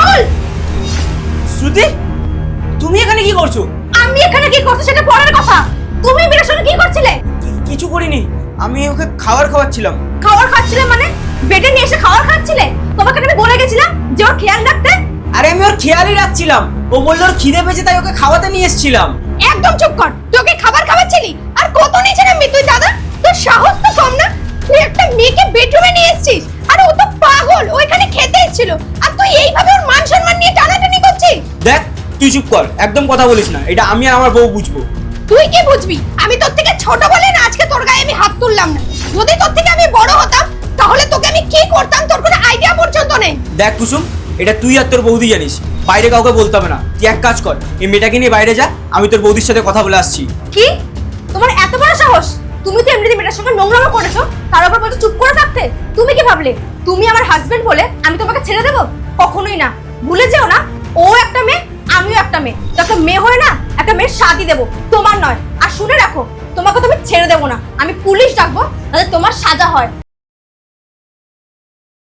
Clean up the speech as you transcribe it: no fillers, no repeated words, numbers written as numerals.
পাগল? শ্রুতি, তুমি এখানে কি করছো? আমি এখানে কি করছি সেটা পরের কথা। তুমি মেয়েটার সঙ্গে কি করছিলে? কিছু করিনি, আমি ওকে খাবার খাওয়াচ্ছিলাম। খাবার খাচ্ছিলে মানে? বেডে নিয়ে এসে খাবার খাচ্ছিলে? তোমাকে আমি বলে গেছিলাম যে ওর খেয়াল রাখতে। আরে আমি ওর খেয়ালই রাখছিলাম, ও বললো ওর খিদে পেয়েছে তাই ওকে খাওয়াতে নিয়ে এসেছিলাম। একদম চুপ কর। তুই ওকে খাবার খাওয়াচ্ছিলি? আর কত নিচে নামবি তুই দাদা? তোর সাহস তো কম না? তুই একটা মেয়েকে বেডরুমে নিয়ে এসেছিস, আর ও তো পাগল, ওইখানে খেতে এসেছিল, আর তুই এইভাবে ওর মান সম্মান নিয়ে টানাটানি করছিস। দেখ তুই চুপ কর, একদম কথা বলিস না, এটা আমি আর আমার বউ বুঝবো। তুই কি বুঝবি? আমি তোর থেকে ছোট বলে না আজকে তোর গায়ে আমি হাত তুললাম না। যদি তোর থেকে আমি বড় হতাম তাহলে তোকে আমি কি করতাম তোর কোনো আইডিয়া পর্যন্ত নেই। দেখ কুসুম, এটা তুই আর তোর বৌদি জানিস, বাইরে কাউকে বলতে হবে না। তুই এক কাজ কর, এই মেয়েটাকে নিয়ে বাইরে যা, আমি তোর বৌদির সাথে কথা বলে আসছি। কি? তোমার এত বড় সাহস? তুমি তো এমনিতে মেয়েটার সঙ্গে নোংরামো করেছো, তার উপর বলছো চুপ করে থাকতে। তুমি কি ভাবলে তুমি আমার হাজবেন্ড বলে আমি তোমাকে ছেড়ে দেবো? কখনোই না। ভুলে যেও না, ও একটা মেয়ে, আমিও একটা মেয়ে। তো একটা মেয়ে হয়ে না একটা মেয়ের শাদি দেবো, তোমার নয়। আর শুনে রাখো, তোমাকে তো আমি ছেড়ে দেবো না, আমি পুলিশ ডাকবো যাতে তোমার সাজা হয়।